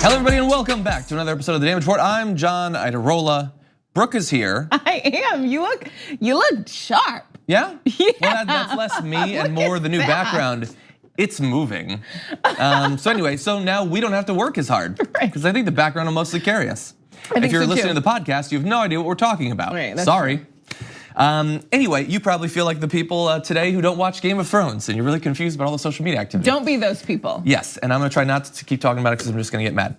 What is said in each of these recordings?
Hello, everybody, and welcome back to another episode of The Damage Report. I'm John Idarola. Brooke is here. I am. You look sharp. Yeah? Yeah. Well, that's less me and more the new background. It's moving. So now we don't have to work as hard because I think the background will mostly carry us. If you're listening to the podcast, you have no idea what we're talking about. Right, Sorry. True. Anyway, you probably feel like the people today who don't watch Game of Thrones and you're really confused about all the social media activity. Don't be those people. Yes, and I'm gonna try not to keep talking about it because I'm just gonna get mad.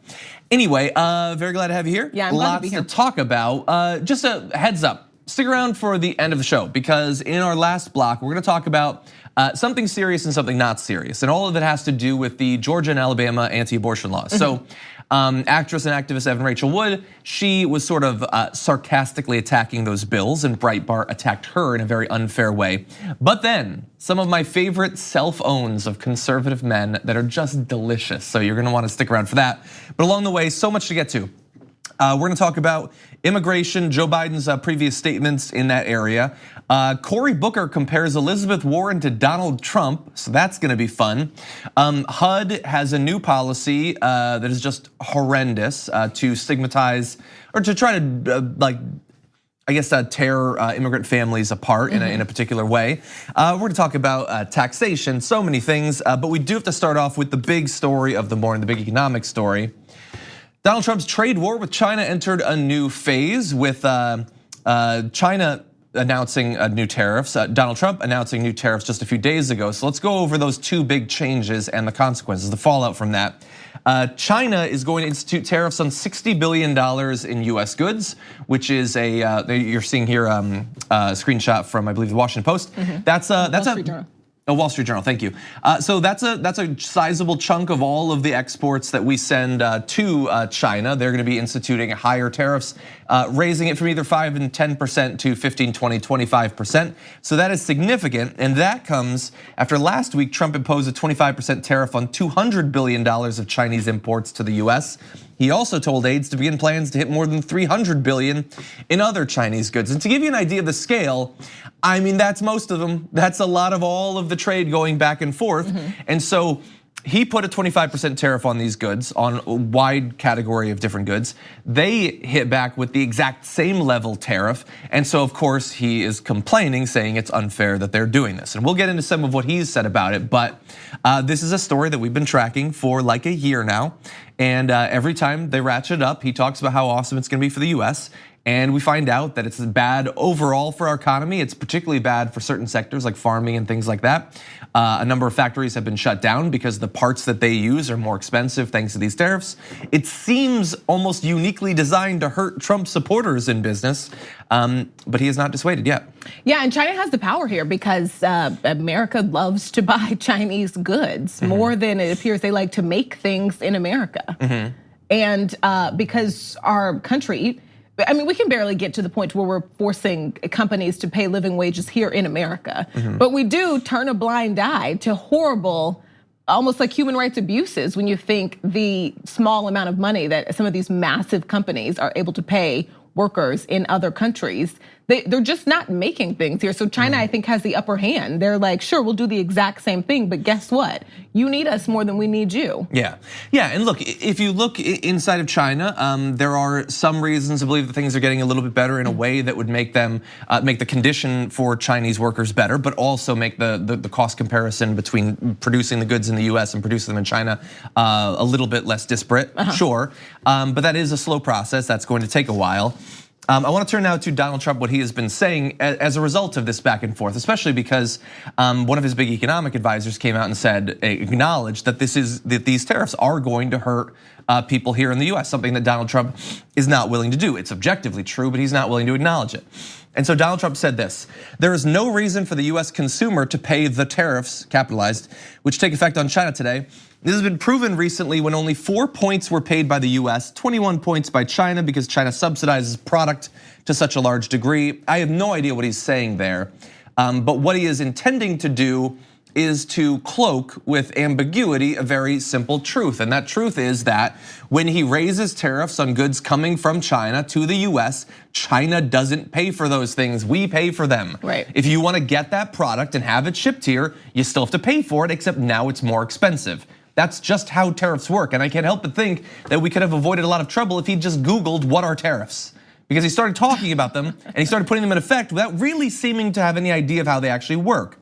Anyway, very glad to have you here. Yeah, I'm glad to be here. Lots to talk about. Just a heads up, stick around for the end of the show because in our last block, we're gonna talk about something serious and something not serious. And all of it has to do with the Georgia and Alabama anti-abortion laws. So actress and activist Evan Rachel Wood, she was sort of sarcastically attacking those bills and Breitbart attacked her in a very unfair way. But then some of my favorite self-owns of conservative men that are just delicious. So you're gonna wanna stick around for that. But along the way, so much to get to. We're gonna talk about immigration, Joe Biden's previous statements in that area. Cory Booker compares Elizabeth Warren to Donald Trump, so that's gonna be fun. HUD has a new policy that is just horrendous to stigmatize or to try to tear immigrant families apart in a particular way. We're gonna talk about taxation, so many things, but we do have to start off with the big story of the morning, the big economic story. Donald Trump's trade war with China entered a new phase with China announcing new tariffs, Donald Trump announcing new tariffs just a few days ago. So let's go over those two big changes and the consequences, the fallout from that. China is going to institute tariffs on $60 billion in US goods, which is you're seeing here a screenshot from, I believe, the Washington Post. That's a Wall Street Journal, thank you. So that's a sizable chunk of all of the exports that we send to China. They're gonna be instituting higher tariffs, raising it from either 5 and 10% to 15, 20, 25%. So that is significant, and that comes after last week Trump imposed a 25% tariff on $200 billion of Chinese imports to the US. He also told aides to begin plans to hit more than $300 billion in other Chinese goods. And to give you an idea of the scale, I mean, that's most of them. That's a lot of all of the trade going back and forth. And so he put a 25% tariff on these goods, on a wide category of different goods. They hit back with the exact same level tariff. And so of course he is complaining, saying it's unfair that they're doing this. And we'll get into some of what he's said about it, but this is a story that we've been tracking for like a year now. And every time they ratchet it up, he talks about how awesome it's gonna be for the US. And we find out that it's bad overall for our economy. It's particularly bad for certain sectors like farming and things like that. A number of factories have been shut down because the parts that they use are more expensive thanks to these tariffs. It seems almost uniquely designed to hurt Trump supporters in business, but he has not dissuaded yet. Yeah, and China has the power here because America loves to buy Chinese goods more than it appears they like to make things in America. And because our country, I mean, we can barely get to the point where we're forcing companies to pay living wages here in America. But we do turn a blind eye to horrible, almost like human rights abuses when you think the small amount of money that some of these massive companies are able to pay workers in other countries. They're just not making things here. So China, I think, has the upper hand. They're like, sure, we'll do the exact same thing, but guess what? You need us more than we need you. Yeah, and look, if you look inside of China, there are some reasons to believe that things are getting a little bit better in a way that would make them, make the condition for Chinese workers better, but also make the cost comparison between producing the goods in the US and producing them in China a little bit less disparate, sure. But that is a slow process, that's going to take a while. I want to turn now to Donald Trump, what he has been saying as a result of this back and forth, especially because one of his big economic advisors came out and said, acknowledged that these tariffs are going to hurt people here in the US, something that Donald Trump is not willing to do. It's objectively true, but he's not willing to acknowledge it. And so Donald Trump said this: there is no reason for the US consumer to pay the tariffs, capitalized, which take effect on China today. This has been proven recently when only 4 points were paid by the US, 21 points by China because China subsidizes product to such a large degree. I have no idea what he's saying there, but what he is intending to do is to cloak with ambiguity a very simple truth. And that truth is that when he raises tariffs on goods coming from China to the US, China doesn't pay for those things, we pay for them. Right. If you wanna get that product and have it shipped here, you still have to pay for it, except now it's more expensive. That's just how tariffs work. And I can't help but think that we could have avoided a lot of trouble if he just Googled what are tariffs. Because he started talking about them and he started putting them in effect without really seeming to have any idea of how they actually work.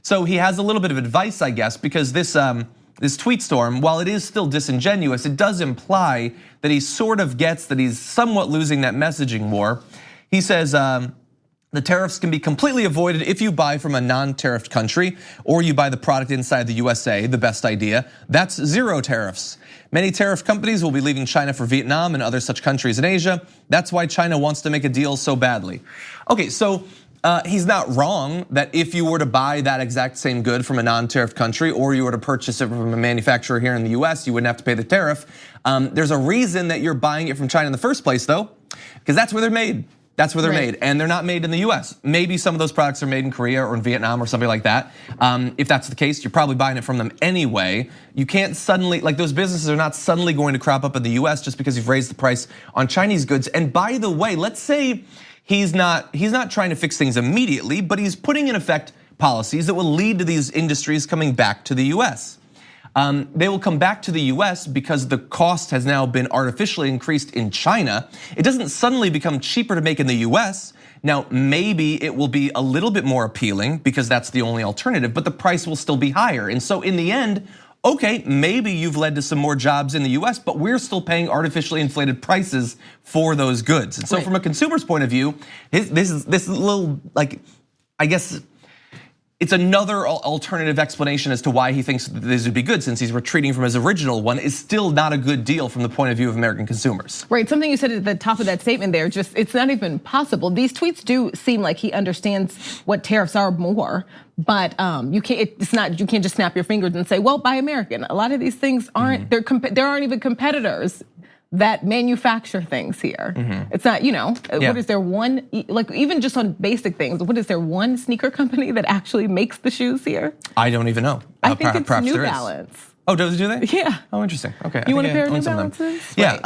So he has a little bit of advice, I guess, because this tweet storm, while it is still disingenuous, it does imply that he sort of gets that he's somewhat losing that messaging war. He says, the tariffs can be completely avoided if you buy from a non-tariffed country or you buy the product inside the USA, the best idea. That's zero tariffs. Many tariff companies will be leaving China for Vietnam and other such countries in Asia. That's why China wants to make a deal so badly. Okay, so he's not wrong that if you were to buy that exact same good from a non-tariff country or you were to purchase it from a manufacturer here in the US, you wouldn't have to pay the tariff. There's a reason that you're buying it from China in the first place though, because that's where they're made. That's where they're made, and they're not made in the US. Maybe some of those products are made in Korea or in Vietnam or something like that. If that's the case, you're probably buying it from them anyway. You can't suddenly, like those businesses are not suddenly going to crop up in the US just because you've raised the price on Chinese goods. And by the way, let's say he's not trying to fix things immediately, but he's putting in effect policies that will lead to these industries coming back to the US. They will come back to the US because the cost has now been artificially increased in China. It doesn't suddenly become cheaper to make in the US. Now, maybe it will be a little bit more appealing because that's the only alternative, but the price will still be higher. And so in the end, okay, maybe you've led to some more jobs in the US, but we're still paying artificially inflated prices for those goods. And so from a consumer's point of view, this is a little, like, I guess, it's another alternative explanation as to why he thinks that this would be good, since he's retreating from his original one, is still not a good deal from the point of view of American consumers. Right, something you said at the top of that statement there, just it's not even possible. These tweets do seem like he understands what tariffs are more, but you can't just snap your fingers and say, well, buy American. A lot of these things aren't, there aren't even competitors that manufacture things here. It's not, what is there one, like even just on basic things, what is there one sneaker company that actually makes the shoes here? I don't even know. I think it's New Balance. Oh, do they? Yeah. Oh, interesting. Okay. You want a pair of New Balances? Yeah,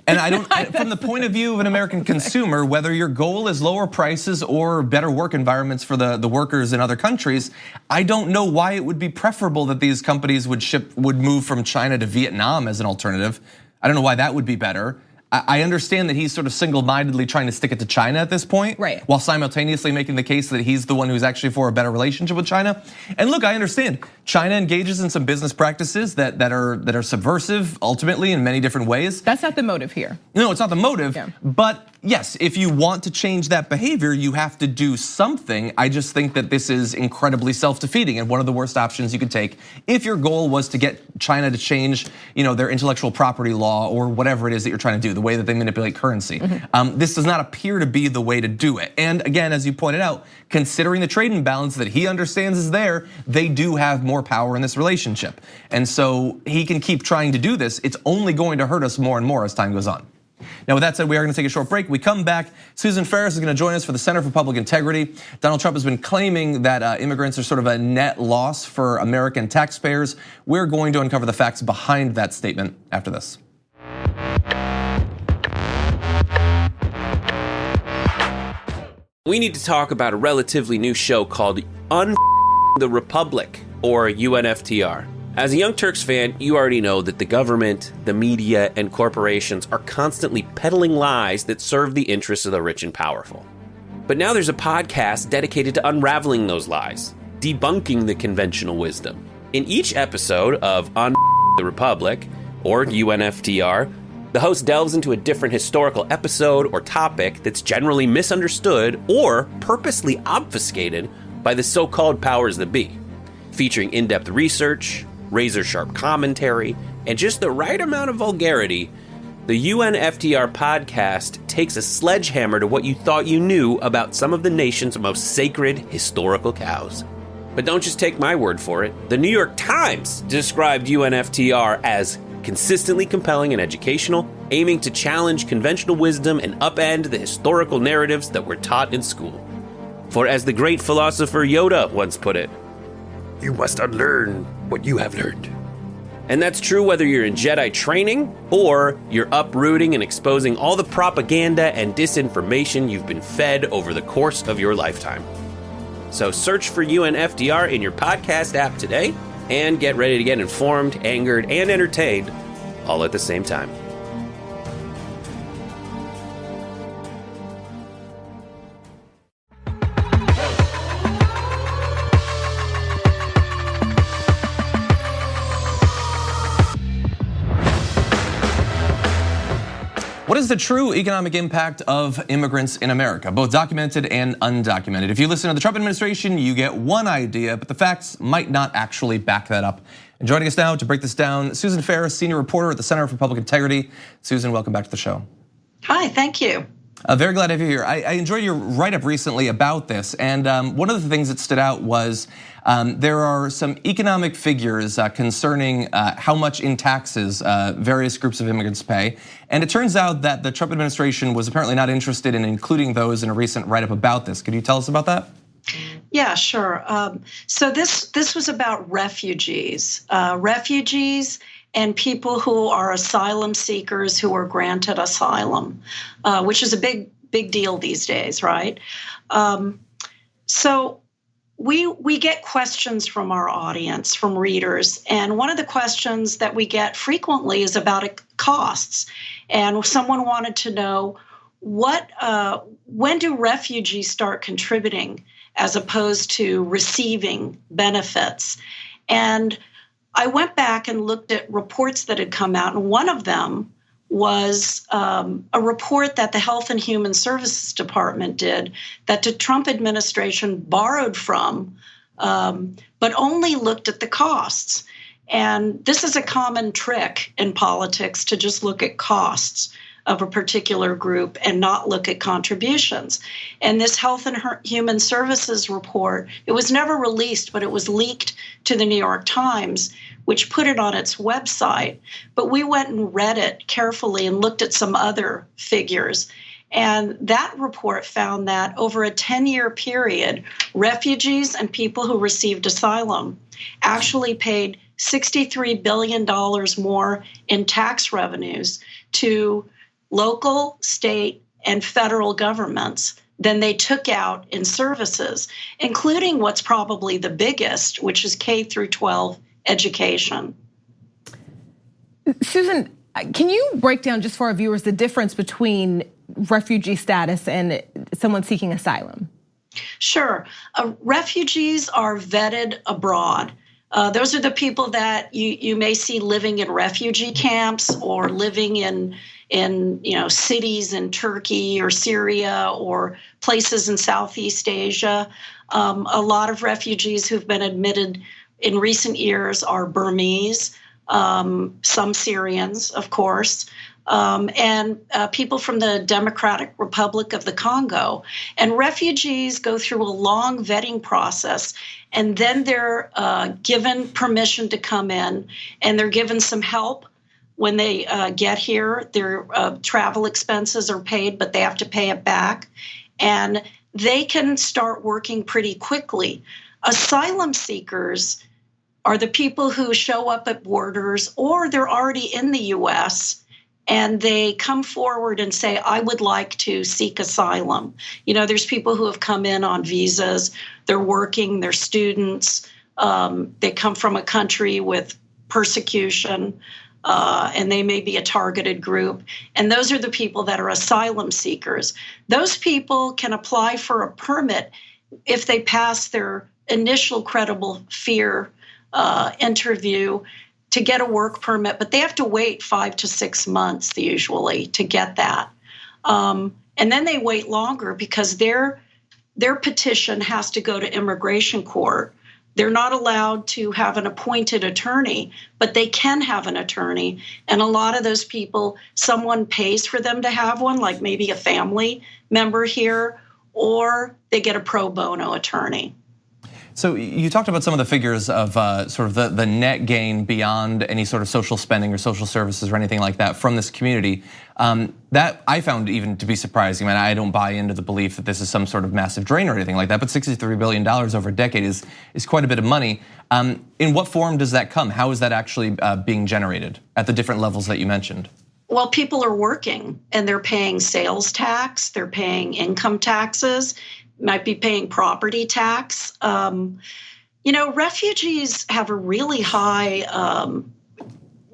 and I don't, from the point of view of an American consumer, whether your goal is lower prices or better work environments for the workers in other countries, I don't know why it would be preferable that these companies would move from China to Vietnam as an alternative. I don't know why that would be better. I understand that he's sort of single-mindedly trying to stick it to China at this point, while simultaneously making the case that he's the one who's actually for a better relationship with China. And look, I understand China engages in some business practices that are subversive ultimately in many different ways. That's not the motive here. No, it's not the motive, but yes, if you want to change that behavior, you have to do something. I just think that this is incredibly self-defeating and one of the worst options you could take if your goal was to get China to change, their intellectual property law or whatever it is that you're trying to do, the way that they manipulate currency. This does not appear to be the way to do it. And again, as you pointed out, considering the trade imbalance that he understands is there, they do have more power in this relationship. And so he can keep trying to do this. It's only going to hurt us more and more as time goes on. Now, with that said, we are going to take a short break. We come back. Susan Ferriss is going to join us for the Center for Public Integrity. Donald Trump has been claiming that immigrants are sort of a net loss for American taxpayers. We're going to uncover the facts behind that statement after this. We need to talk about a relatively new show called the Republic, or UNFTR. As a Young Turks fan, you already know that the government, the media, and corporations are constantly peddling lies that serve the interests of the rich and powerful. But now there's a podcast dedicated to unraveling those lies, debunking the conventional wisdom. In each episode of the Republic, or UNFTR, the host delves into a different historical episode or topic that's generally misunderstood or purposely obfuscated by the so-called powers that be, featuring in-depth research, razor-sharp commentary, and just the right amount of vulgarity. The UNFTR podcast takes a sledgehammer to what you thought you knew about some of the nation's most sacred historical cows. But don't just take my word for it. The New York Times described UNFTR as consistently compelling and educational, aiming to challenge conventional wisdom and upend the historical narratives that were taught in school. For as the great philosopher Yoda once put it, you must unlearn what you have learned. And that's true whether you're in Jedi training or you're uprooting and exposing all the propaganda and disinformation you've been fed over the course of your lifetime. So search for UNFTR in your podcast app today and get ready to get informed, angered, and entertained all at the same time. What is the true economic impact of immigrants in America, both documented and undocumented? If you listen to the Trump administration, you get one idea, but the facts might not actually back that up. And joining us now to break this down, Susan Ferriss, senior reporter at the Center for Public Integrity. Susan, welcome back to the show. Hi, thank you. Very glad to have you here. I enjoyed your write-up recently about this, and one of the things that stood out was there are some economic figures concerning how much in taxes various groups of immigrants pay. And it turns out that the Trump administration was apparently not interested in including those in a recent write-up about this. Could you tell us about that? Yeah, sure. So this was about refugees. Refugees and people who are asylum seekers who are granted asylum, which is a big deal these days, right? So we get questions from our audience, from readers, and one of the questions that we get frequently is about costs. And someone wanted to know when do refugees start contributing as opposed to receiving benefits? And I went back and looked at reports that had come out, and one of them was a report that the Health and Human Services Department did that the Trump administration borrowed from, but only looked at the costs. And this is a common trick in politics, to just look at costs of a particular group and not look at contributions. And this Health and Human Services report, it was never released, but it was leaked to the New York Times, which put it on its website. But we went and read it carefully and looked at some other figures. And that report found that over a 10-year period, refugees and people who received asylum actually paid $63 billion more in tax revenues to local, state, and federal governments than they took out in services, including what's probably the biggest, which is K through 12 education. Susan, can you break down just for our viewers the difference between refugee status and someone seeking asylum? Sure. Refugees are vetted abroad. Those are the people that you may see living in refugee camps or living in cities in Turkey or Syria or places in Southeast Asia. A lot of refugees who've been admitted in recent years are Burmese, some Syrians, of course, and people from the Democratic Republic of the Congo. And refugees go through a long vetting process, and then they're given permission to come in, and they're given some help. When they get here, their travel expenses are paid, but they have to pay it back. And they can start working pretty quickly. Asylum seekers are the people who show up at borders, or they're already in the US, and they come forward and say, I would like to seek asylum. There's people who have come in on visas, they're working, they're students, they come from a country with persecution, and they may be a targeted group. And those are the people that are asylum seekers. Those people can apply for a permit if they pass their initial credible fear interview to get a work permit, but they have to wait 5 to 6 months usually to get that. And then they wait longer because their petition has to go to immigration court. They're not allowed to have an appointed attorney, but they can have an attorney. And a lot of those people, someone pays for them to have one, like maybe a family member here, or they get a pro bono attorney. So you talked about some of the figures of sort of the net gain beyond any sort of social spending or social services or anything like that from this community. That I found even to be surprising. I don't buy into the belief that this is some sort of massive drain or anything like that, but $63 billion over a decade is quite a bit of money. In what form does that come? How is that actually being generated at the different levels that you mentioned? Well, people are working and they're paying sales tax, they're paying income taxes, might be paying property tax. Refugees have a really high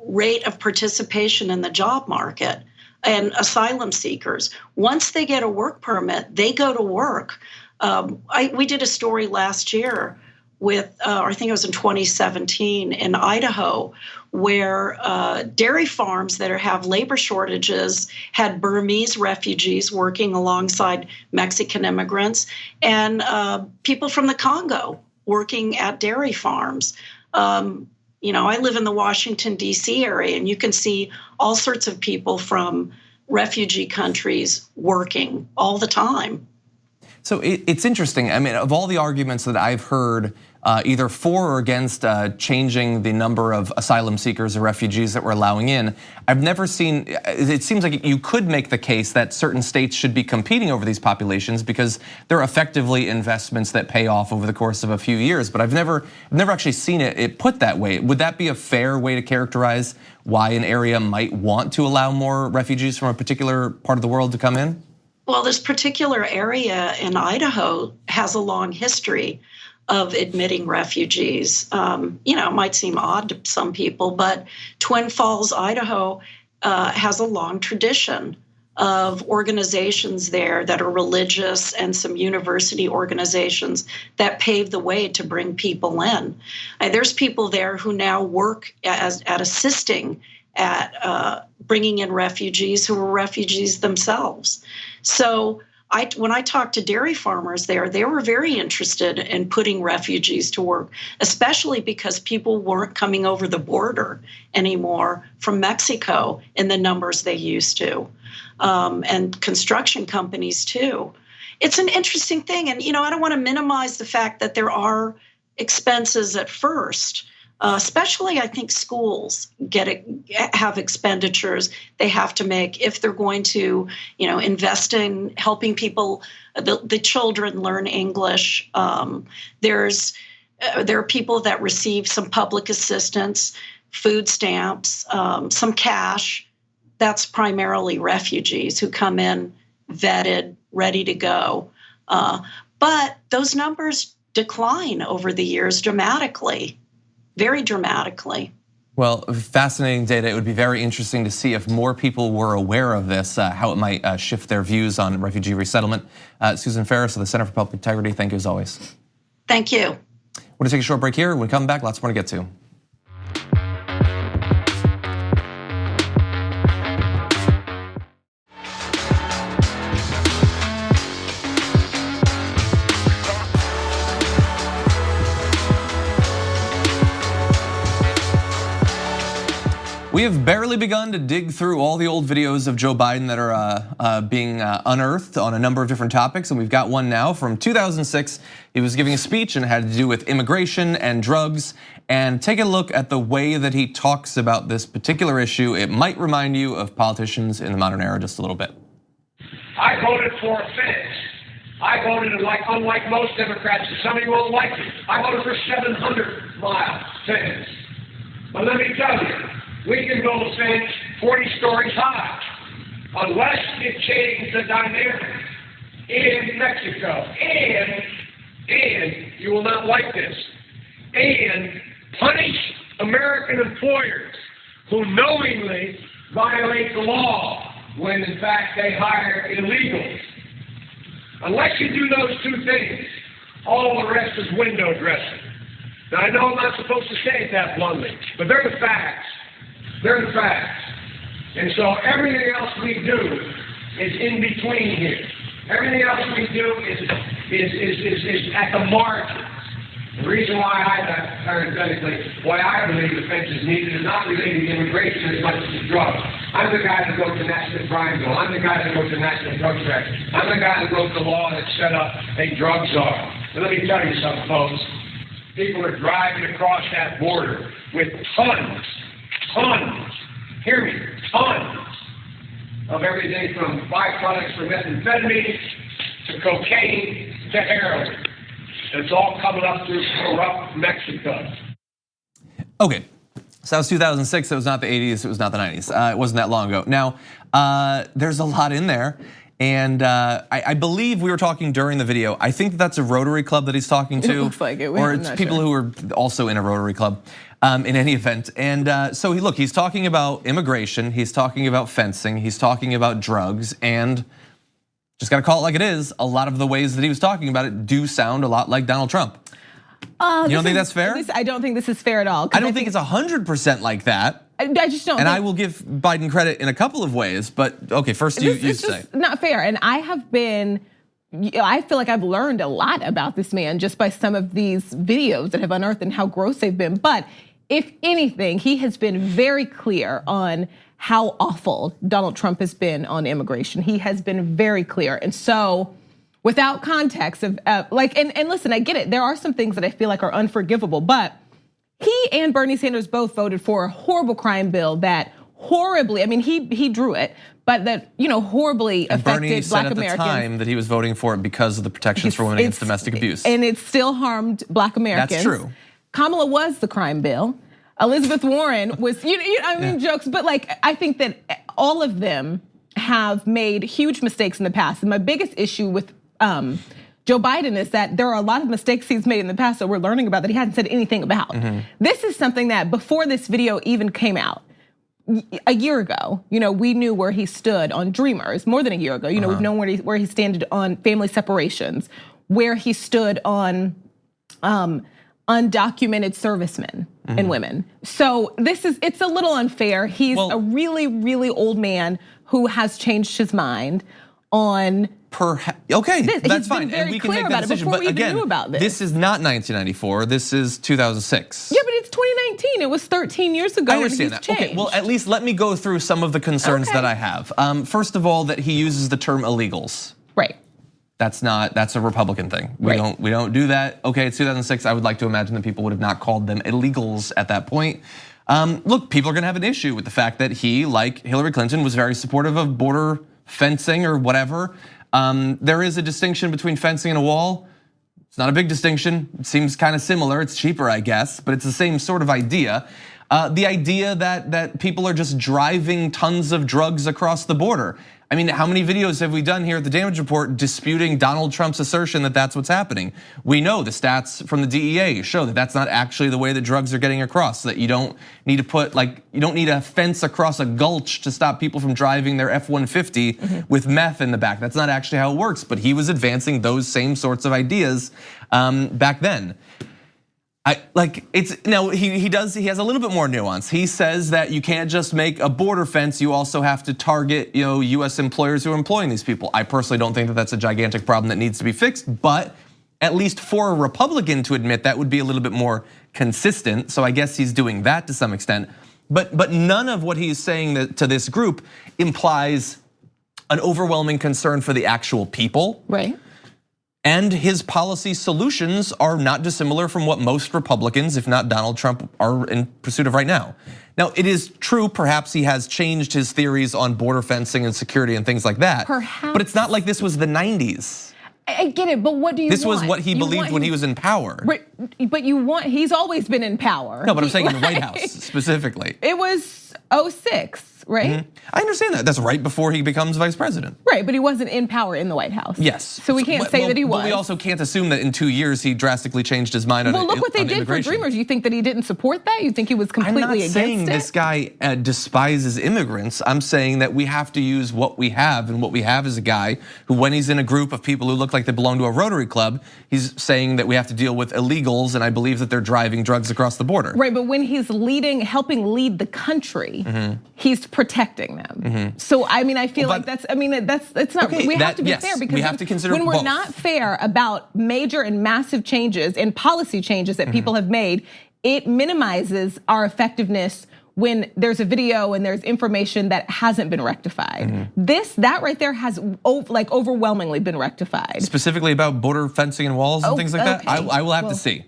rate of participation in the job market, and asylum seekers. Once they get a work permit, they go to work. We did a story last year with, I think it was in 2017 in Idaho, where dairy farms that have labor shortages had Burmese refugees working alongside Mexican immigrants and people from the Congo working at dairy farms. I live in the Washington, D.C. area, and you can see all sorts of people from refugee countries working all the time. So it's interesting. I mean, of all the arguments that I've heard, either for or against changing the number of asylum seekers or refugees that we're allowing in, I've never seen, it seems like you could make the case that certain states should be competing over these populations because they're effectively investments that pay off over the course of a few years. But I've never actually seen it put that way. Would that be a fair way to characterize why an area might want to allow more refugees from a particular part of the world to come in? Well, this particular area in Idaho has a long history of admitting refugees. It might seem odd to some people, but Twin Falls, Idaho has a long tradition of organizations there that are religious and some university organizations that pave the way to bring people in. There's people there who now work at assisting at bringing in refugees who were refugees themselves. So when I talked to dairy farmers there, they were very interested in putting refugees to work, especially because people weren't coming over the border anymore from Mexico in the numbers they used to, and construction companies too. It's an interesting thing, and I don't want to minimize the fact that there are expenses at first. Especially, I think schools have expenditures they have to make if they're going to, invest in helping people, the children learn English. There are people that receive some public assistance, food stamps, some cash. That's primarily refugees who come in vetted, ready to go. But those numbers decline over the years dramatically. Very dramatically. Well, fascinating data. It would be very interesting to see if more people were aware of this, how it might shift their views on refugee resettlement. Susan Ferriss of the Center for Public Integrity, thank you as always. Thank you. We're gonna take a short break here. When we come back, lots more to get to. We have barely begun to dig through all the old videos of Joe Biden that are being unearthed on a number of different topics, and we've got one now from 2006. He was giving a speech and it had to do with immigration and drugs. And take a look at the way that he talks about this particular issue. It might remind you of politicians in the modern era just a little bit. I voted for a fence. I voted unlike most Democrats, and some of you won't like it. I voted for 700-mile fence. But let me tell you, we can build a fence 40 stories high unless it changes the dynamic in Mexico. And you will not like this. And punish American employers who knowingly violate the law when in fact they hire illegals. Unless you do those two things, all the rest is window dressing. Now I know I'm not supposed to say it that bluntly, but they're the facts. They're the facts. And so everything else we do is in between here. Everything else we do is at the margins. The reason why why I believe the fence is needed is not related to immigration as much as to drugs. I'm the guy that wrote the National Crime Bill. I'm the guy that wrote the National Drug Act. I'm the guy that wrote the law that set up a drug czar. And let me tell you something, folks. People are driving across that border with tons, hear me, tons of everything from byproducts from methamphetamine to cocaine to heroin. And it's all coming up through corrupt Mexico. Okay, so that was 2006, it was not the 80s, it was not the 90s. It wasn't that long ago. Now, there's a lot in there. And I believe we were talking during the video. I think that's a Rotary Club that he's talking to. It looks like it. Or it's people who are also in a Rotary Club in any event. And so he's talking about immigration, he's talking about fencing, he's talking about drugs, and just gotta call it like it is. A lot of the ways that he was talking about it do sound a lot like Donald Trump. You don't think that's fair? I don't think this is fair at all. I don't think it's 100% like that. I just don't. And I will give Biden credit in a couple of ways, but okay, first you say. It's just not fair. And I feel like I've learned a lot about this man just by some of these videos that have unearthed and how gross they've been. But if anything, he has been very clear on how awful Donald Trump has been on immigration. He has been very clear. And so without context of and listen, I get it. There are some things that I feel like are unforgivable, but he and Bernie Sanders both voted for a horrible crime bill that horribly, I mean, he drew it, but that, horribly affected Bernie Black said Americans. at the time that he was voting for it because of the protections for women against domestic abuse. And it still harmed Black Americans. That's true. Kamala was the crime bill. Elizabeth Warren was, jokes, but I think that all of them have made huge mistakes in the past. And my biggest issue with Joe Biden is that there are a lot of mistakes he's made in the past that we're learning about that he hasn't said anything about. Mm-hmm. This is something that before this video even came out, a year ago, we knew where he stood on Dreamers, more than a year ago. We've known where he stood on family separations, where he stood on undocumented servicemen and women. So it's a little unfair. He's a really, really old man who has changed his mind on okay, that's fine, and we can make that decision. But again, this is not 1994. This is 2006. Yeah, but it's 2019. It was 13 years ago. I understand that. Changed. Okay, well, at least let me go through some of the concerns that I have. First of all, that he uses the term illegals. Right. That's a Republican thing. We don't do that. Okay, it's 2006. I would like to imagine that people would have not called them illegals at that point. Look, people are gonna have an issue with the fact that he, like Hillary Clinton, was very supportive of border fencing or whatever. There is a distinction between fencing and a wall. It's not a big distinction. It seems kind of similar. It's cheaper, I guess, but it's the same sort of idea. The idea that people are just driving tons of drugs across the border. I mean, how many videos have we done here at the Damage Report disputing Donald Trump's assertion that that's what's happening? We know the stats from the DEA show that that's not actually the way that drugs are getting across, that you don't need to you don't need a fence across a gulch to stop people from driving their F-150 with meth in the back. That's not actually how it works, but he was advancing those same sorts of ideas back then. He has a little bit more nuance. He says that you can't just make a border fence, you also have to target, US employers who are employing these people. I personally don't think that that's a gigantic problem that needs to be fixed, but at least for a Republican to admit that would be a little bit more consistent. So I guess he's doing that to some extent. But none of what he's saying to this group implies an overwhelming concern for the actual people. Right. And his policy solutions are not dissimilar from what most Republicans, if not Donald Trump, are in pursuit of right now. Now, it is true, perhaps he has changed his theories on border fencing and security and things like that. Perhaps. But it's not like this was the 90s. I get it, but what do you want? This was what he believed when he was in power. But he's always been in power. No, but I'm saying in the White House specifically. It was 06. Right? Mm-hmm. I understand that. That's right before he becomes vice president. Right, but he wasn't in power in the White House. Yes. So we can't say that he was. But we also can't assume that in 2 years he drastically changed his mind on immigration. Well, look what they did for Dreamers. You think that he didn't support that? You think he was completely against it? I'm not saying this guy despises immigrants. I'm saying that we have to use what we have, and what we have is a guy who, when he's in a group of people who look like they belong to a Rotary Club, he's saying that we have to deal with illegals, and I believe that they're driving drugs across the border. Right, but when he's helping lead the country, he's protecting them. So I mean, I feel like it's not. Okay, we have to be fair because we have to consider when we're both. not fair about major and massive changes and policy changes that people have made, it minimizes our effectiveness when there's a video and there's information that hasn't been rectified. That right there has overwhelmingly been rectified. Specifically about border fencing and walls and things like that. I will have to see.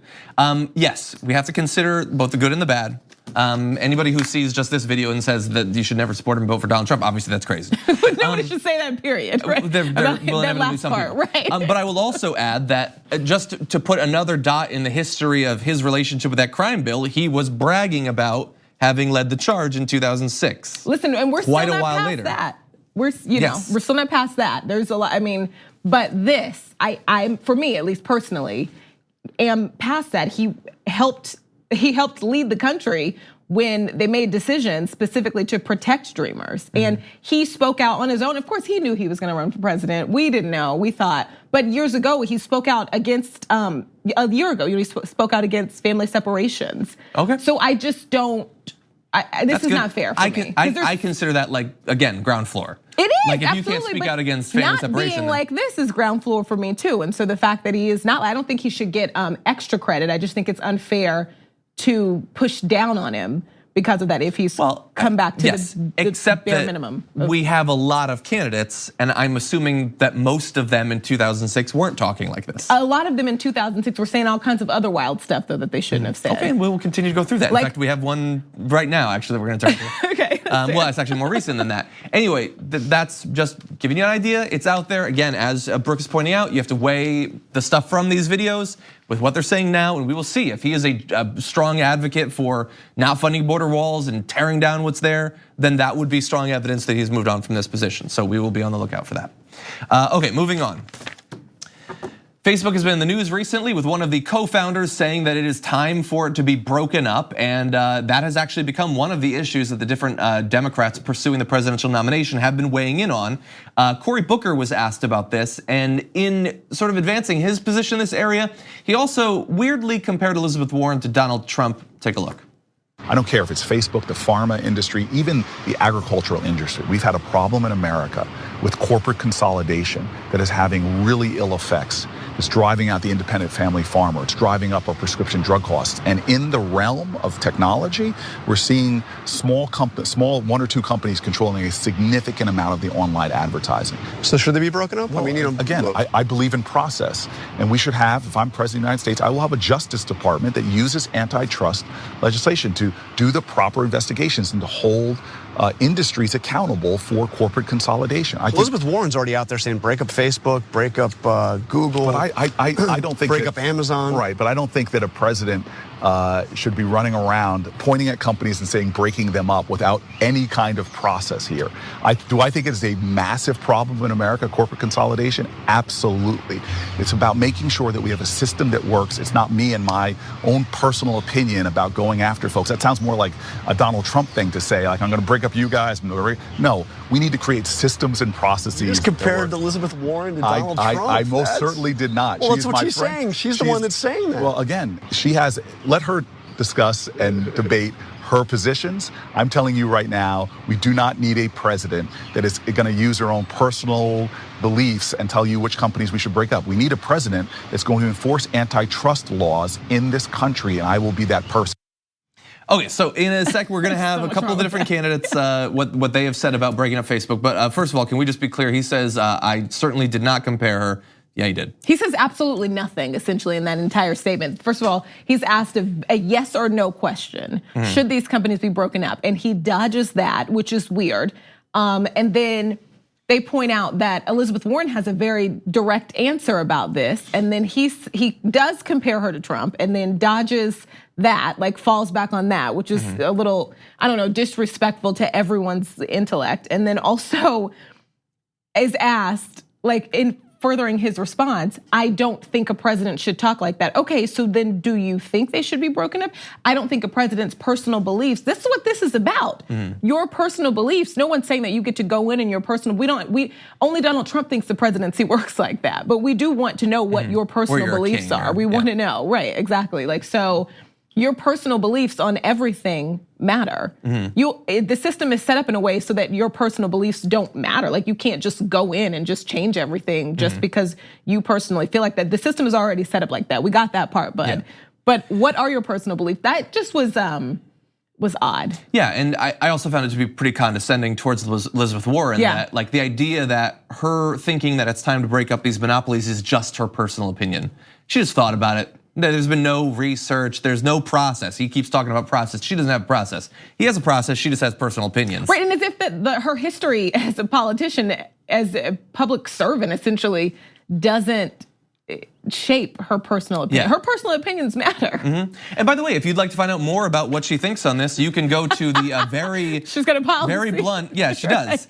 Yes, we have to consider both the good and the bad. Anybody who sees just this video and says that you should never support him and vote for Donald Trump, obviously that's crazy. Nobody should say that, period, right? There will inevitably be some people. Right. But I will also add that just to put another dot in the history of his relationship with that crime bill, he was bragging about having led the charge in 2006. Listen, and we're quite still a not while past later. That. we're still not past that. There's a lot. I mean, but this, I'm for me at least personally, am past that. He helped lead the country when they made decisions specifically to protect Dreamers. And he spoke out on his own. Of course, he knew he was gonna run for president. We didn't know, we thought. But years ago, he spoke out against, a year ago, he spoke out against family separations. Okay. So I just don't, this is not fair for me. I consider that, like, again, ground floor. It is, like, if absolutely, you can't speak but out against family separation. Not being like this is ground floor for me too. And so the fact that he is not, I don't think he should get extra credit. I just think it's unfair to push down on him because of that if he's come back to the bare minimum. We have a lot of candidates, and I'm assuming that most of them in 2006 weren't talking like this. A lot of them in 2006 were saying all kinds of other wild stuff though that they shouldn't have said. Okay, we'll continue to go through that. In fact, we have one right now actually that we're gonna turn to. Okay. Well, it's actually more recent than that. Anyway, that's just giving you an idea. It's out there. Again, as Brooke is pointing out, you have to weigh the stuff from these videos with what they're saying now, and we will see if he is a strong advocate for not funding border walls and tearing down what's there, then that would be strong evidence that he's moved on from this position. So we will be on the lookout for that. Okay, moving on. Facebook has been in the news recently with one of the co-founders saying that it is time for it to be broken up, and that has actually become one of the issues that the different Democrats pursuing the presidential nomination have been weighing in on. Cory Booker was asked about this, and in sort of advancing his position in this area, he also weirdly compared Elizabeth Warren to Donald Trump. Take a look. I don't care if it's Facebook, the pharma industry, even the agricultural industry. We've had a problem in America with corporate consolidation that is having really ill effects. It's driving out the independent family farmer. It's driving up our prescription drug costs. And in the realm of technology, we're seeing small one or two companies controlling a significant amount of the online advertising. So should they be broken up? Well, I mean, again, I believe in process. And we should have, if I'm president of the United States, I will have a Justice Department that uses antitrust legislation to do the proper investigations and to hold industries accountable for corporate consolidation. Elizabeth Warren's already out there saying break up Facebook, break up Google. But I don't think break up Amazon. Right, but I don't think that a president should be running around pointing at companies and saying breaking them up without any kind of process here. Do I think it is a massive problem in America, corporate consolidation? Absolutely. It's about making sure that we have a system that works. It's not me and my own personal opinion about going after folks. That sounds more like a Donald Trump thing to say, like, I'm gonna break up you guys. No, we need to create systems and processes. You just compared Elizabeth Warren to Donald Trump. I most certainly did not. Well, that's what she's saying. She's the one that's saying that. Well, again, let her discuss and debate her positions. I'm telling you right now, we do not need a president that is going to use her own personal beliefs and tell you which companies we should break up. We need a president that's going to enforce antitrust laws in this country, and I will be that person. Okay, so in a sec, we're gonna have a couple of the different candidates, what they have said about breaking up Facebook. But first of all, can we just be clear? He says, I certainly did not compare her. Yeah, he did. He says absolutely nothing, essentially, in that entire statement. First of all, he's asked a yes or no question. Should these companies be broken up? And he dodges that, which is weird. And then they point out that Elizabeth Warren has a very direct answer about this. And then he does compare her to Trump and then dodges that, like falls back on that, which is a little, I don't know, disrespectful to everyone's intellect. And then also is asked, like in furthering his response, I don't think a president should talk like that. Okay, so then do you think they should be broken up? I don't think a president's personal beliefs, this is what this is about. Your personal beliefs, no one's saying that you get to go in your personal, only Donald Trump thinks the presidency works like that, but we do want to know what your personal beliefs are. We want to know, right, exactly. Like, so your personal beliefs on everything matter. The system is set up in a way so that your personal beliefs don't matter. Like you can't just go in and just change everything just because you personally feel like that. The system is already set up like that. We got that part, bud. But what are your personal beliefs? That just was odd. Yeah, and I also found it to be pretty condescending towards Elizabeth Warren. That like the idea that her thinking that it's time to break up these monopolies is just her personal opinion. She just thought about it. There's been no research, there's no process. He keeps talking about process, she doesn't have a process. He has a process, she just has personal opinions. Right, and as if her history as a politician, as a public servant essentially, doesn't shape her personal opinion. Yeah. Her personal opinions matter. And by the way, if you'd like to find out more about what she thinks on this, you can go to the very She's got a policy. very blunt. Yeah, she does.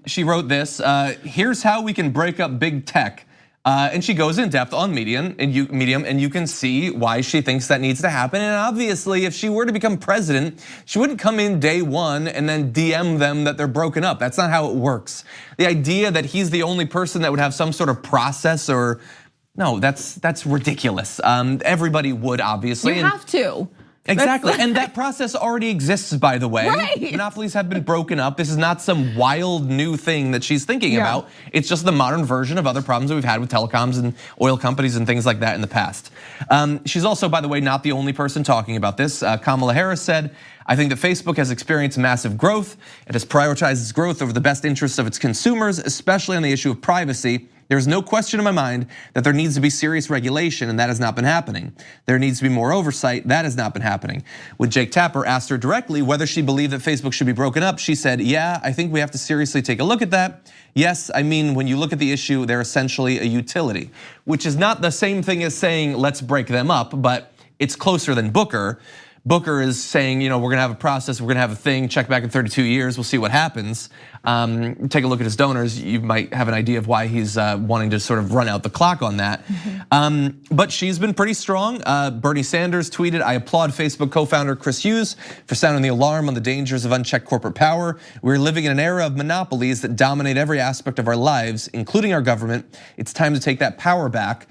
She wrote this. Here's how we can break up big tech. And she goes in depth on Medium, and you can see why she thinks that needs to happen. And obviously, if she were to become president, she wouldn't come in day one and then DM them that they're broken up. That's not how it works. The idea that he's the only person that would have some sort of process no, that's ridiculous. Everybody would, obviously. You have to. Exactly, and that process already exists, by the way. Right. Monopolies have been broken up. This is not some wild new thing that she's thinking about. It's just the modern version of other problems that we've had with telecoms and oil companies and things like that in the past. She's also, by the way, not the only person talking about this. Kamala Harris said, I think that Facebook has experienced massive growth. It has prioritized its growth over the best interests of its consumers, especially on the issue of privacy. There's no question in my mind that there needs to be serious regulation, and that has not been happening. There needs to be more oversight, that has not been happening. When Jake Tapper asked her directly whether she believed that Facebook should be broken up, she said, yeah, I think we have to seriously take a look at that. Yes, I mean, when you look at the issue, they're essentially a utility, which is not the same thing as saying, let's break them up, but it's closer than Booker. Booker is saying, we're gonna have a process, we're gonna have a thing, check back in 32 years, we'll see what happens. Take a look at his donors, you might have an idea of why he's wanting to sort of run out the clock on that. But she's been pretty strong. Bernie Sanders tweeted, I applaud Facebook co-founder Chris Hughes for sounding the alarm on the dangers of unchecked corporate power. We're living in an era of monopolies that dominate every aspect of our lives, including our government. It's time to take that power back.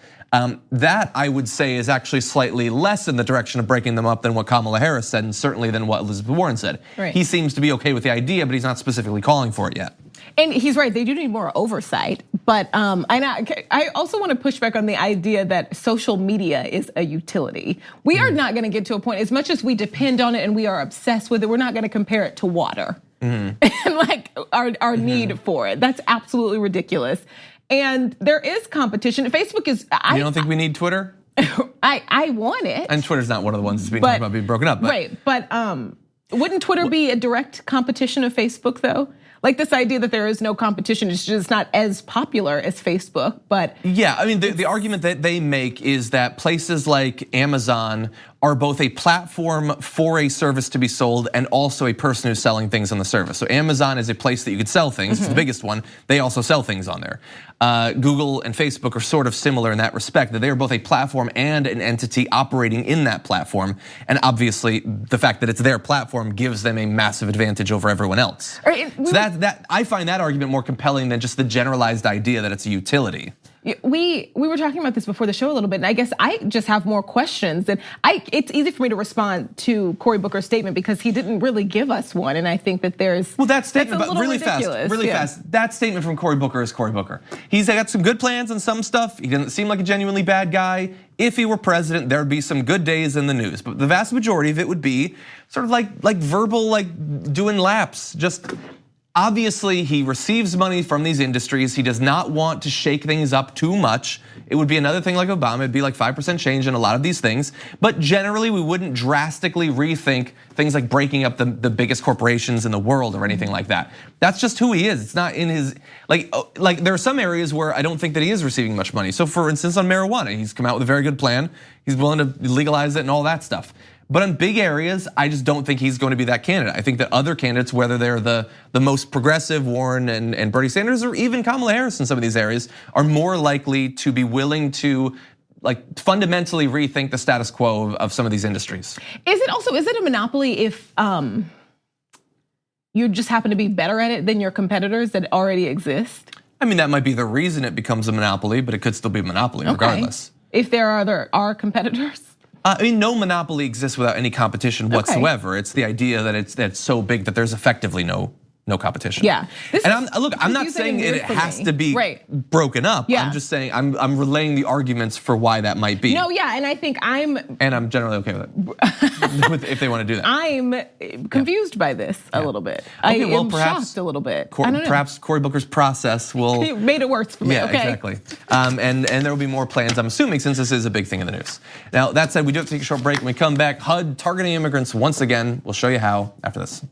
That I would say is actually slightly less in the direction of breaking them up than what Kamala Harris said, and certainly than what Elizabeth Warren said. Right. He seems to be okay with the idea, but he's not specifically calling for it yet. And he's right, they do need more oversight. But I also want to push back on the idea that social media is a utility. We are not gonna get to a point, as much as we depend on it and we are obsessed with it, we're not gonna compare it to water. And like our need for it. That's absolutely ridiculous. And there is competition. Facebook is. You don't think we need Twitter? I want it. And Twitter's not one of the ones that's being talked about being broken up. Right, but wouldn't Twitter be a direct competition of Facebook though? Like this idea that there is no competition, it's just not as popular as Facebook, but. Yeah, I mean, the argument that they make is that places like Amazon are both a platform for a service to be sold and also a person who's selling things on the service. So Amazon is a place that you could sell things, it's the biggest one. They also sell things on there. Google and Facebook are sort of similar in that respect, that they are both a platform and an entity operating in that platform. And obviously the fact that it's their platform gives them a massive advantage over everyone else. So that I find that argument more compelling than just the generalized idea that it's a utility. We were talking about this before the show a little bit, and I guess I just have more questions. And it's easy for me to respond to Cory Booker's statement because he didn't really give us one, and I think that there's that statement, but really fast. That statement from Cory Booker is Cory Booker. He's got some good plans and some stuff. He doesn't seem like a genuinely bad guy. If he were president, there would be some good days in the news, but the vast majority of it would be sort of like verbal, like doing laps, just. Obviously, he receives money from these industries. He does not want to shake things up too much. It would be another thing like Obama. It'd be like 5% change in a lot of these things. But generally, we wouldn't drastically rethink things like breaking up the biggest corporations in the world or anything like that. That's just who he is. It's not in his, like there are some areas where I don't think that he is receiving much money. So for instance, on marijuana, he's come out with a very good plan. He's willing to legalize it and all that stuff. But in big areas, I just don't think he's going to be that candidate. I think that other candidates, whether they're the most progressive, Warren and Bernie Sanders, or even Kamala Harris in some of these areas, are more likely to be willing to like fundamentally rethink the status quo of some of these industries. Is it a monopoly if you just happen to be better at it than your competitors that already exist? I mean, that might be the reason it becomes a monopoly, but it could still be a monopoly regardless. If there are competitors? I mean, no monopoly exists without any competition whatsoever. It's the idea that it's so big that there's effectively no competition. Yeah. And I'm not saying it has to be broken up. Yeah. I'm just saying I'm relaying the arguments for why that might be. No, yeah, and I think And I'm generally okay with it. if they want to do that. I'm confused by this a little bit. Okay, I am shocked a little bit. I don't know. Perhaps Cory Booker's process will it made it worse for me. Yeah, okay. Exactly. And there will be more plans, I'm assuming, since this is a big thing in the news. Now, that said, we do have to take a short break. When we come back, HUD targeting immigrants once again. We'll show you how after this.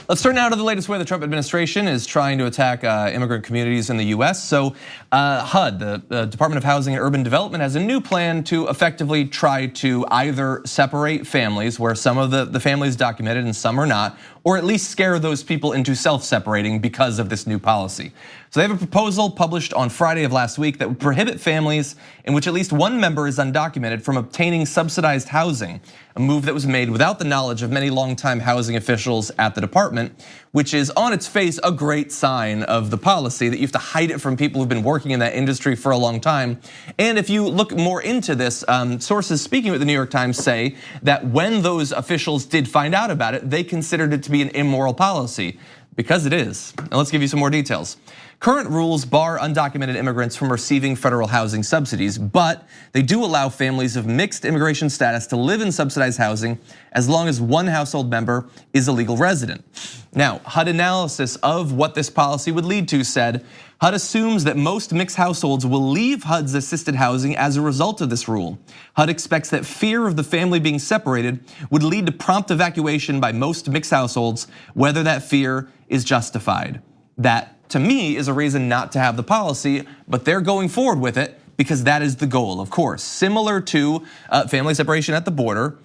Let's turn now to the latest way the Trump administration is trying to attack immigrant communities in the US. So HUD, the Department of Housing and Urban Development, has a new plan to effectively try to either separate families where some of the families documented and some are not, or at least scare those people into self-separating because of this new policy. So they have a proposal published on Friday of last week that would prohibit families in which at least one member is undocumented from obtaining subsidized housing, a move that was made without the knowledge of many longtime housing officials at the department, which is on its face a great sign of the policy that you have to hide it from people who've been working in that industry for a long time. And if you look more into this, sources speaking with the New York Times say that when those officials did find out about it, they considered it to be an immoral policy, because it is. Now let's give you some more details. Current rules bar undocumented immigrants from receiving federal housing subsidies, but they do allow families of mixed immigration status to live in subsidized housing as long as one household member is a legal resident. Now, HUD analysis of what this policy would lead to said, HUD assumes that most mixed households will leave HUD's assisted housing as a result of this rule. HUD expects that fear of the family being separated would lead to prompt evacuation by most mixed households, whether that fear is justified. That, to me, is a reason not to have the policy, but they're going forward with it because that is the goal, of course. Similar to family separation at the border,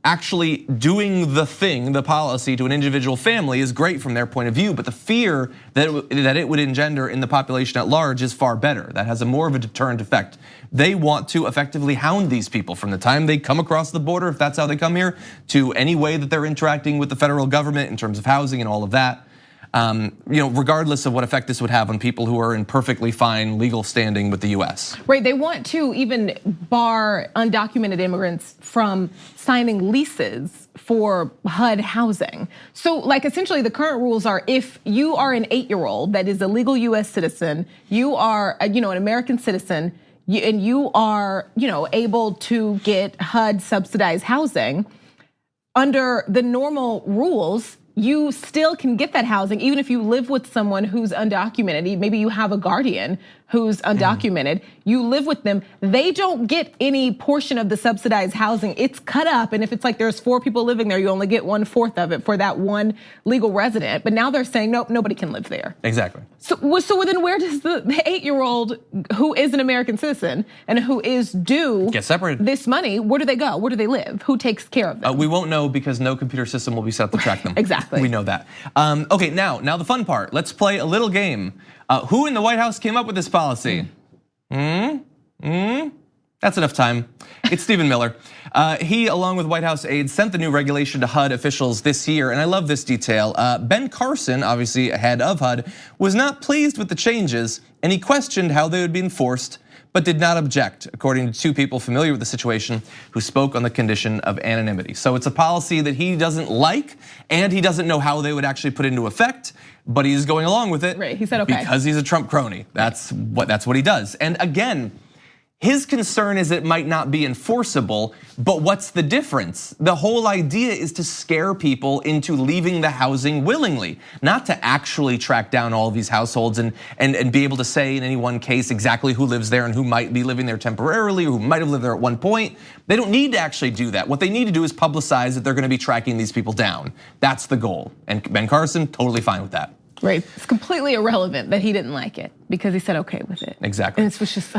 actually doing the thing, the policy to an individual family is great from their point of view, but the fear that it would engender in the population at large is far better. That has a more of a deterrent effect. They want to effectively hound these people from the time they come across the border, if that's how they come here, to any way that they're interacting with the federal government in terms of housing and all of that. Regardless of what effect this would have on people who are in perfectly fine legal standing with the US. Right, they want to even bar undocumented immigrants from signing leases for HUD housing. So like essentially the current rules are if you are an 8-year-old that is a legal US citizen, you are an American citizen, and you are able to get HUD subsidized housing, under the normal rules, you still can get that housing even if you live with someone who's undocumented. Maybe you have a guardian who's undocumented, you live with them, they don't get any portion of the subsidized housing. It's cut up, and if it's like there's 4 people living there, you only get 1/4 of it for that one legal resident. But now they're saying, nope, nobody can live there. Exactly. So then where does the 8-year-old who is an American citizen and who is due get separated this money, where do they go? Where do they live? Who takes care of them? We won't know because no computer system will be set up to track them. Exactly. We know that. Okay, now the fun part. Let's play a little game. Who in the White House came up with this policy? That's enough time. It's Stephen Miller. He, along with White House aides, sent the new regulation to HUD officials this year, and I love this detail. Ben Carson, obviously head of HUD, was not pleased with the changes, and he questioned how they would be enforced, but did not object, according to 2 people familiar with the situation who spoke on the condition of anonymity. So it's a policy that he doesn't like, and he doesn't know how they would actually put into effect, but he's going along with it. Right, he said okay. Because he's a Trump crony. That's what he does. And again, his concern is it might not be enforceable, but what's the difference? The whole idea is to scare people into leaving the housing willingly, not to actually track down all of these households and be able to say in any one case exactly who lives there and who might be living there temporarily or who might have lived there at one point. They don't need to actually do that. What they need to do is publicize that they're gonna be tracking these people down. That's the goal. And Ben Carson, totally fine with that. Right, it's completely irrelevant that he didn't like it because he said okay with it. Exactly. And it was just,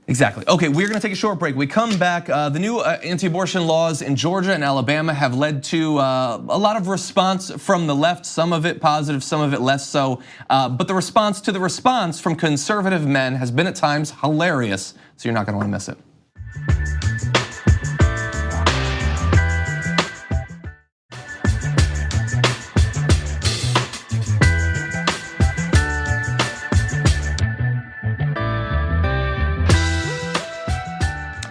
Exactly. Okay, we're gonna take a short break. We come back. The new anti-abortion laws in Georgia and Alabama have led to a lot of response from the left, some of it positive, some of it less so. But the response to the response from conservative men has been at times hilarious, so you're not gonna wanna miss it.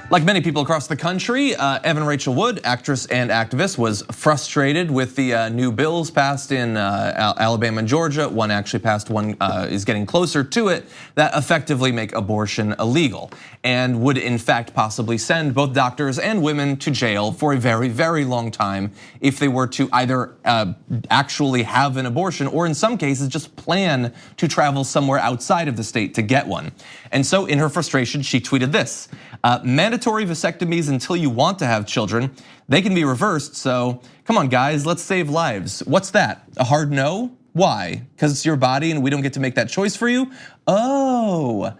Like many people across the country, Evan Rachel Wood, actress and activist, was frustrated with the new bills passed in Alabama and Georgia. One actually passed, one is getting closer to it, that effectively make abortion illegal and would in fact possibly send both doctors and women to jail for a very, very long time if they were to either actually have an abortion or in some cases just plan to travel somewhere outside of the state to get one. And so in her frustration, she tweeted this. Mandatory vasectomies until you want to have children, they can be reversed. So come on guys, let's save lives. What's that? A hard no? Why? Because it's your body and we don't get to make that choice for you? Oh.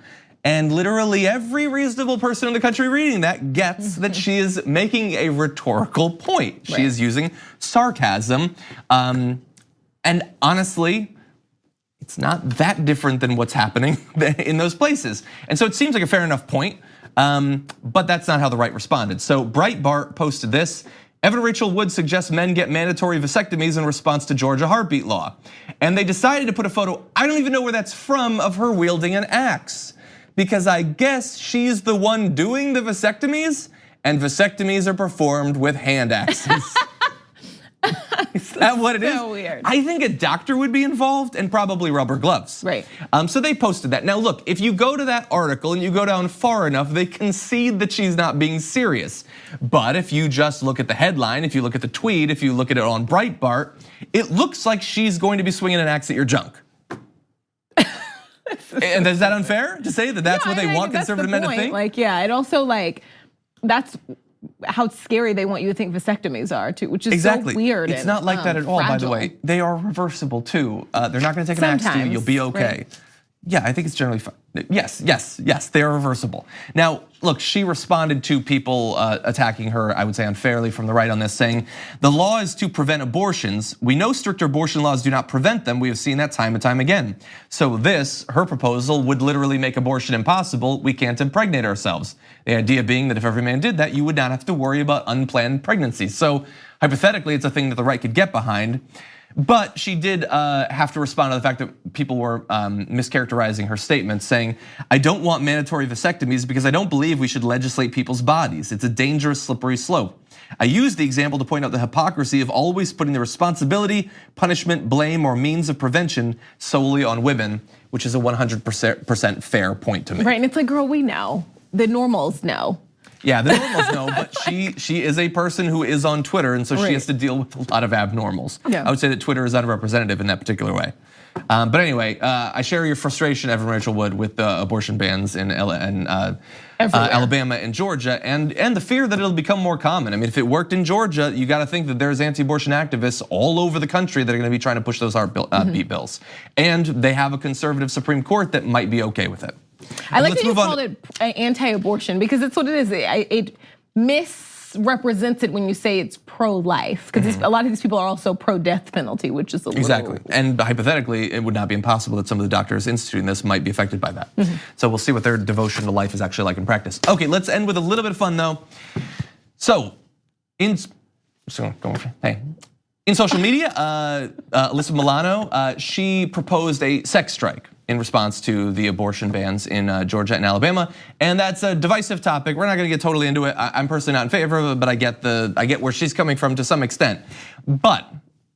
And literally every reasonable person in the country reading that gets that she is making a rhetorical point. She is using sarcasm. And honestly, it's not that different than what's happening in those places. And so it seems like a fair enough point, but that's not how the right responded. So Breitbart posted this. Evan Rachel Wood suggests men get mandatory vasectomies in response to Georgia heartbeat law. And they decided to put a photo, I don't even know where that's from, of her wielding an axe. Because I guess she's the one doing the vasectomies, and vasectomies are performed with hand axes. Is that what it is? So weird. I think a doctor would be involved and probably rubber gloves. Right. So they posted that. Now look, if you go to that article and you go down far enough, they concede that she's not being serious. But if you just look at the headline, if you look at the tweet, if you look at it on Breitbart, it looks like she's going to be swinging an axe at your junk. And is that unfair to say that that's what they want conservative men to think? Like, yeah, and also like that's how scary they want you to think vasectomies are too, which is so weird. It's not like that at all, by the way. They are reversible too. They're not gonna take an axe to you, you'll be okay. Right. Yeah, I think it's generally fine. Yes, they are reversible. Now, look, she responded to people attacking her, I would say unfairly from the right on this, saying, the law is to prevent abortions. We know stricter abortion laws do not prevent them. We have seen that time and time again. So this, her proposal, would literally make abortion impossible. We can't impregnate ourselves. The idea being that if every man did that, you would not have to worry about unplanned pregnancies. So hypothetically, it's a thing that the right could get behind. But she did have to respond to the fact that people were mischaracterizing her statement, saying, I don't want mandatory vasectomies because I don't believe we should legislate people's bodies. It's a dangerous, slippery slope. I use the example to point out the hypocrisy of always putting the responsibility, punishment, blame, or means of prevention solely on women, which is a 100% fair point to make. Right, and it's like, girl, we know. The normals know. Yeah, the normals know, but she is a person who is on Twitter, and so she has to deal with a lot of abnormals. Yeah. I would say that Twitter is unrepresentative in that particular way. But anyway, I share your frustration, Evan Rachel Wood, with the abortion bans in Alabama and Georgia, and the fear that it'll become more common. I mean, if it worked in Georgia, you got to think that there's anti-abortion activists all over the country that are going to be trying to push those heartbeat bills, and they have a conservative Supreme Court that might be okay with it. I like that you called it anti-abortion because that's what it is. It misrepresents it when you say it's pro-life because a lot of these people are also pro-death penalty, which is a little... Exactly, and hypothetically, it would not be impossible that some of the doctors instituting this might be affected by that. So we'll see what their devotion to life is actually like in practice. Okay, let's end with a little bit of fun though. So, in social media, Alyssa Milano, she proposed a sex strike in response to the abortion bans in Georgia and Alabama, and that's a divisive topic. We're not going to get totally into it. I'm personally not in favor of it, but I get where she's coming from to some extent. But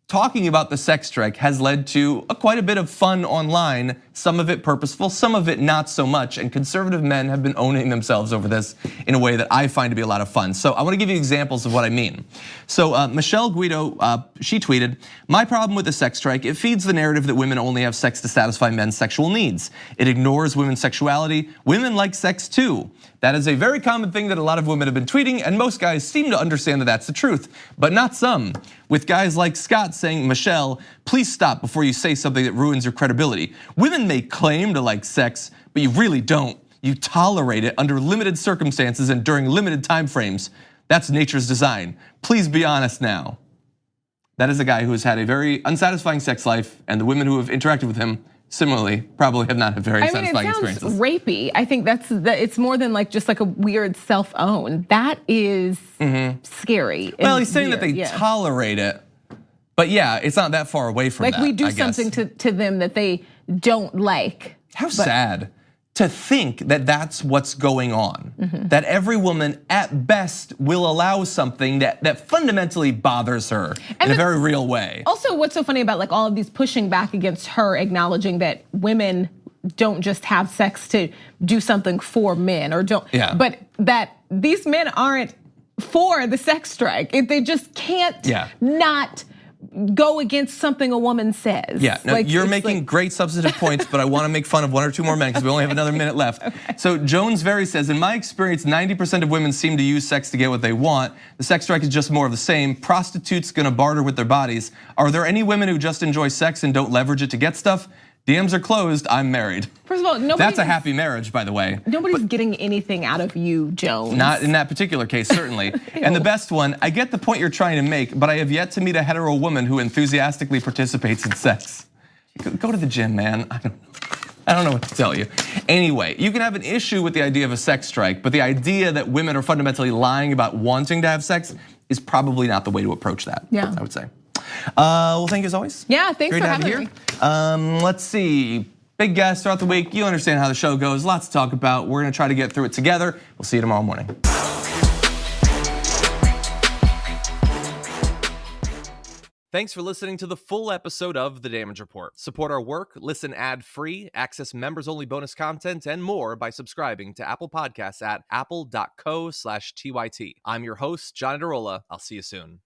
talking about the sex strike has led to quite a bit of fun online, some of it purposeful, some of it not so much, and conservative men have been owning themselves over this in a way that I find to be a lot of fun. So I wanna give you examples of what I mean. So Michelle Guido, she tweeted, my problem with the sex strike, it feeds the narrative that women only have sex to satisfy men's sexual needs. It ignores women's sexuality. Women like sex too. That is a very common thing that a lot of women have been tweeting, and most guys seem to understand that that's the truth, but not some. With guys like Scott saying, Michelle, please stop before you say something that ruins your credibility. Women may claim to like sex, but you really don't. You tolerate it under limited circumstances and during limited time frames. That's nature's design. Please be honest now. That is a guy who has had a very unsatisfying sex life, and the women who have interacted with him similarly probably have not had very satisfying experiences. It sounds rapey. I think it's more than like just like a weird self-own. That is scary. Well, he's saying that they tolerate it, but yeah, it's not that far away from that. Like we do something to them that they don't like. How sad to think that that's what's going on. That every woman at best will allow something that fundamentally bothers her in a very real way. Also, what's so funny about like all of these pushing back against her acknowledging that women don't just have sex to do something for men or don't, but that these men aren't for the sex strike. They just can't not go against something a woman says. Yeah, no, you're making great substantive points, but I want to make fun of one or two more men because we only have another minute left. Okay. So Jones Very says, in my experience, 90% of women seem to use sex to get what they want. The sex strike is just more of the same. Prostitutes gonna barter with their bodies. Are there any women who just enjoy sex and don't leverage it to get stuff? DMs are closed, I'm married. First of all, that's a happy marriage, by the way. Nobody's getting anything out of you, Jones. Not in that particular case, certainly. And the best one, I get the point you're trying to make, but I have yet to meet a hetero woman who enthusiastically participates in sex. Go to the gym, man. I don't know what to tell you. Anyway, you can have an issue with the idea of a sex strike, but the idea that women are fundamentally lying about wanting to have sex is probably not the way to approach that, I would say. Well, thank you as always. Yeah, thanks Great for to have having me. Let's see. Big guests throughout the week. You understand how the show goes. Lots to talk about. We're gonna try to get through it together. We'll see you tomorrow morning. Thanks for listening to the full episode of The Damage Report. Support our work, listen ad-free, access members-only bonus content, and more by subscribing to Apple Podcasts at apple.co/TYT. I'm your host, John Derola. I'll see you soon.